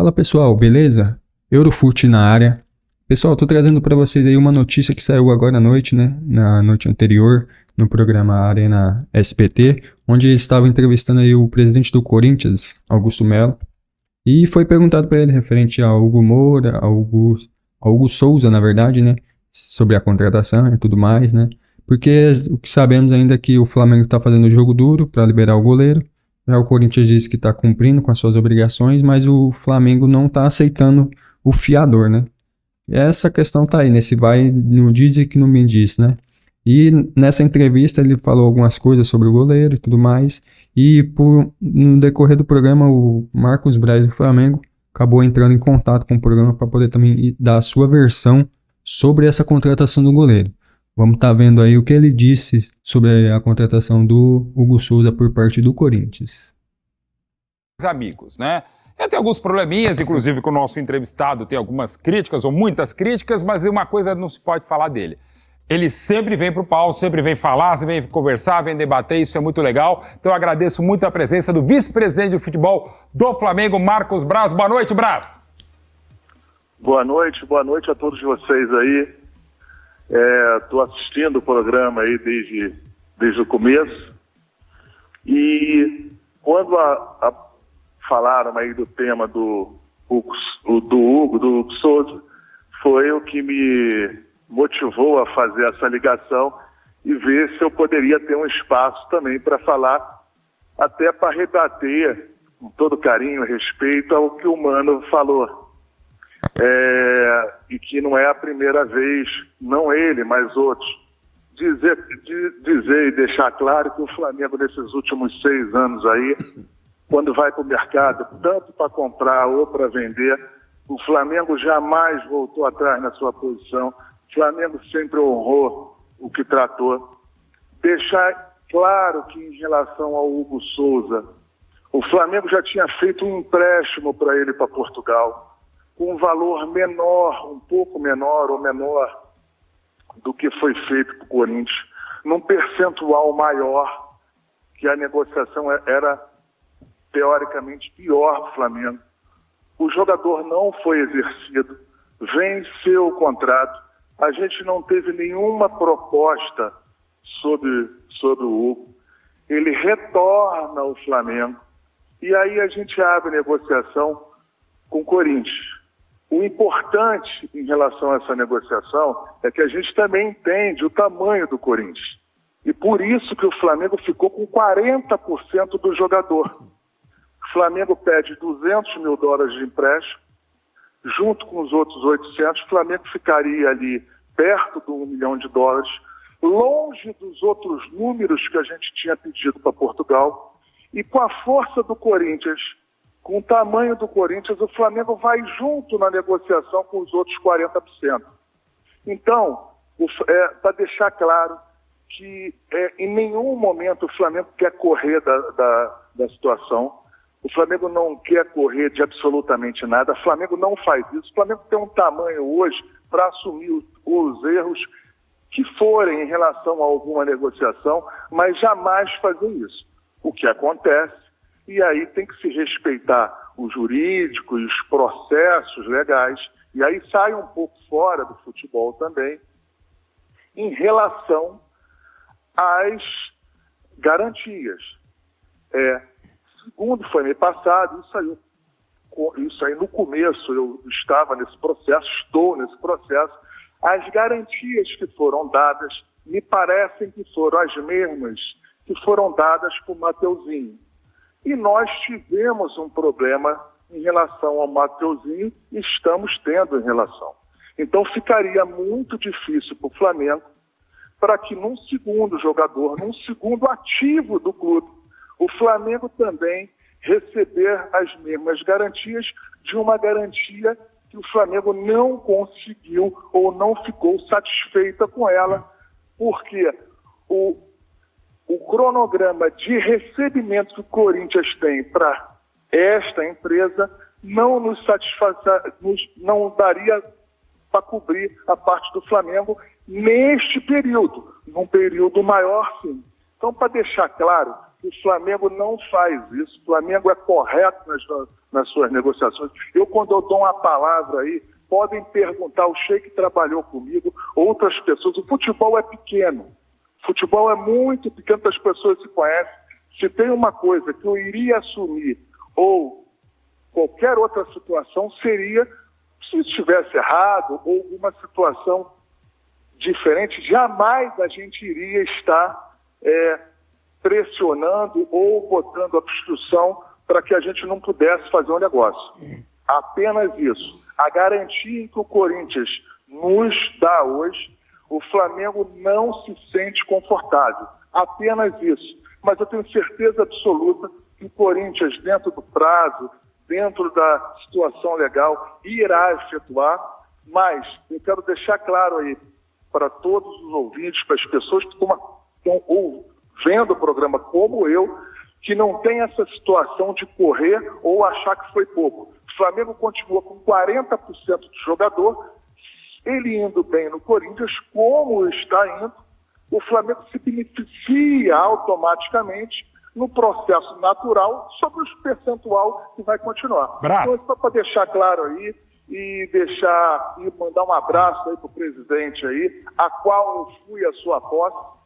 Fala pessoal, beleza? Eurofute na área. Pessoal, tô trazendo para vocês aí uma notícia que saiu agora à noite, né? Na noite anterior, no programa Arena SPT, onde eles estavam entrevistando aí o presidente do Corinthians, Augusto Melo, e foi perguntado para ele referente a Hugo Moura, a Hugo Souza, na verdade, né? Sobre a contratação e tudo mais, né? Porque o que sabemos ainda é que o Flamengo está fazendo o jogo duro para liberar o goleiro. Já o Corinthians disse que está cumprindo com as suas obrigações, mas o Flamengo não está aceitando o fiador, né? E essa questão tá aí, nesse vai, não diz e que não me diz, né? E nessa entrevista ele falou algumas coisas sobre o goleiro e tudo mais. E no decorrer do programa, o Marcos Braz do Flamengo acabou entrando em contato com o programa para poder também dar a sua versão sobre essa contratação do goleiro. Vamos estar vendo aí o que ele disse sobre a contratação do Hugo Souza por parte do Corinthians. Amigos, né? Tem alguns probleminhas, inclusive com o nosso entrevistado tem algumas críticas ou muitas críticas, mas uma coisa não se pode falar dele. Ele sempre vem para o pau, sempre vem falar, sempre vem conversar, vem debater, isso é muito legal. Então eu agradeço muito a presença do vice-presidente de futebol do Flamengo, Marcos Braz. Boa noite, Braz. Boa noite a todos vocês aí. Estou assistindo o programa aí desde o começo. E quando falaram aí do tema do Hugo Souza, foi o que me motivou a fazer essa ligação e ver se eu poderia ter um espaço também para falar, até para rebater com todo carinho e respeito ao que o Mano falou. E que não é a primeira vez, não ele, mas outros, dizer e deixar claro que o Flamengo nesses últimos 6 anos aí, quando vai para o mercado, tanto para comprar ou para vender, o Flamengo jamais voltou atrás na sua posição. O Flamengo sempre honrou o que tratou. Deixar claro que em relação ao Hugo Souza, o Flamengo já tinha feito um empréstimo para ele para Portugal, com um valor menor, um pouco menor ou menor do que foi feito para o Corinthians, num percentual maior, que a negociação era teoricamente pior para o Flamengo. O jogador não foi exercido, venceu o contrato, a gente não teve nenhuma proposta sobre o Hugo, ele retorna ao Flamengo e aí a gente abre negociação com o Corinthians. O importante em relação a essa negociação é que a gente também entende o tamanho do Corinthians e por isso que o Flamengo ficou com 40% do jogador. O Flamengo pede $200 mil de empréstimo, junto com os outros 800, o Flamengo ficaria ali perto do $1 milhão, longe dos outros números que a gente tinha pedido para Portugal, e com a força do Corinthians, com o tamanho do Corinthians, o Flamengo vai junto na negociação com os outros 40%. Então, para deixar claro que em nenhum momento o Flamengo quer correr da situação. O Flamengo não quer correr de absolutamente nada. O Flamengo não faz isso. O Flamengo tem um tamanho hoje para assumir os erros que forem em relação a alguma negociação, mas jamais fazer isso. O que acontece, e aí tem que se respeitar o jurídico e os processos legais, e aí sai um pouco fora do futebol também, em relação às garantias. Segundo foi mês passado, isso aí no começo, eu estava nesse processo, estou nesse processo, as garantias que foram dadas me parecem que foram as mesmas que foram dadas por Mateuzinho. E nós tivemos um problema em relação ao Mateuzinho e estamos tendo em relação. Então ficaria muito difícil para o Flamengo para que num segundo jogador, num segundo ativo do clube, o Flamengo também receber as mesmas garantias de uma garantia que o Flamengo não conseguiu ou não ficou satisfeita com ela, porque o cronograma de recebimento que o Corinthians tem para esta empresa não nos não daria para cobrir a parte do Flamengo neste período, num período maior, sim. Então, para deixar claro O Flamengo não faz isso. O Flamengo é correto nas suas negociações. Quando eu dou uma palavra aí, podem perguntar, o Sheik trabalhou comigo, outras pessoas. O futebol é pequeno. O futebol é muito pequeno, as pessoas se conhecem. Se tem uma coisa que eu iria assumir, ou qualquer outra situação, seria, se estivesse errado, ou alguma situação diferente, jamais a gente iria estar pressionando ou botando obstrução para que a gente não pudesse fazer um negócio. Apenas isso. A garantia que o Corinthians nos dá hoje, o Flamengo não se sente confortável. Apenas isso. Mas eu tenho certeza absoluta que o Corinthians, dentro do prazo, dentro da situação legal, irá efetuar. Mas eu quero deixar claro aí para todos os ouvintes, para as pessoas que estão vendo o programa como eu, que não tem essa situação de correr ou achar que foi pouco. O Flamengo continua com 40% do jogador, ele indo bem no Corinthians, como está indo, o Flamengo se beneficia automaticamente no processo natural sobre o percentual que vai continuar. Então, só para deixar claro aí e mandar um abraço aí para o presidente aí, a qual eu fui a sua posse,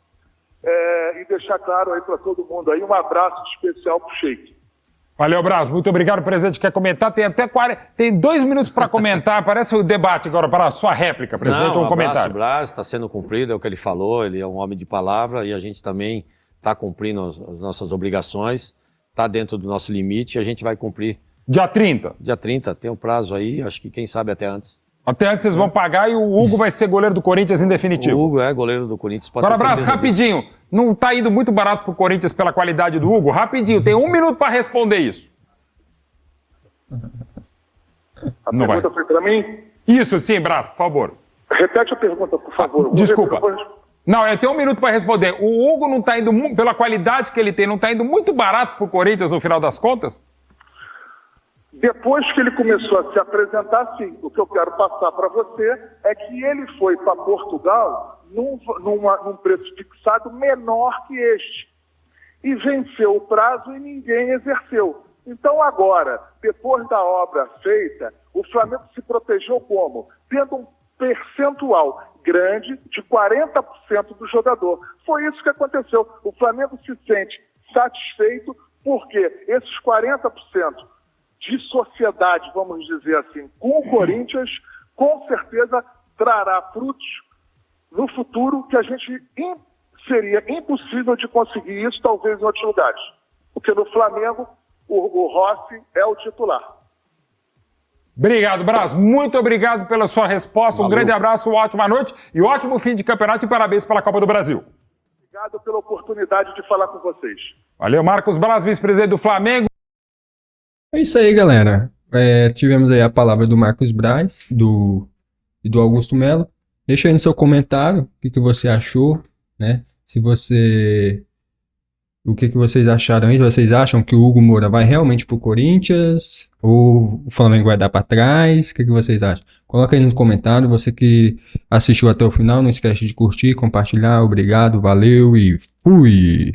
e deixar claro aí para todo mundo aí, um abraço especial para o Sheik. Valeu, Braz. Muito obrigado, presidente. Quer comentar? Tem até 2 minutos para comentar. Parece o debate agora para a sua réplica, presidente. Não, um comentário. O Braz está sendo cumprido, é o que ele falou. Ele é um homem de palavra e a gente também está cumprindo as nossas obrigações. Está dentro do nosso limite e a gente vai cumprir. Dia 30? Dia 30, tem um prazo aí, acho que quem sabe até antes. Até antes vocês vão pagar e o Hugo vai ser goleiro do Corinthians em definitivo. O Hugo é goleiro do Corinthians. Pode agora, Braz, rapidinho. Disso. Não está indo muito barato para o Corinthians pela qualidade do Hugo? Rapidinho, tem 1 minuto para responder isso. A pergunta foi para mim? Isso, sim, Braz, por favor. Repete a pergunta, por favor. Desculpa. Não, eu tenho 1 minuto para responder. O Hugo não está indo, pela qualidade que ele tem, não está indo muito barato para o Corinthians no final das contas? Depois que ele começou a se apresentar, sim. O que eu quero passar para você é que ele foi para Portugal num preço fixado menor que este. E venceu o prazo e ninguém exerceu. Então agora, depois da obra feita, o Flamengo se protegeu como? Tendo um percentual grande de 40% do jogador. Foi isso que aconteceu. O Flamengo se sente satisfeito porque esses 40% de sociedade, vamos dizer assim, com o Corinthians, com certeza trará frutos no futuro que a gente seria impossível de conseguir isso, talvez em outros lugares. Porque no Flamengo, o Rossi é o titular. Obrigado, Braz. Muito obrigado pela sua resposta. Valeu. Um grande abraço, uma ótima noite e ótimo fim de campeonato e parabéns pela Copa do Brasil. Obrigado pela oportunidade de falar com vocês. Valeu, Marcos Braz, vice-presidente do Flamengo. É isso aí, galera. Tivemos aí a palavra do Marcos Braz e do Augusto Melo. Deixa aí no seu comentário o que você achou, né? O que vocês acharam aí? Vocês acham que o Hugo Moura vai realmente pro Corinthians? Ou o Flamengo vai dar para trás? O que vocês acham? Coloca aí nos comentários. Você que assistiu até o final, não esquece de curtir, compartilhar. Obrigado, valeu e fui!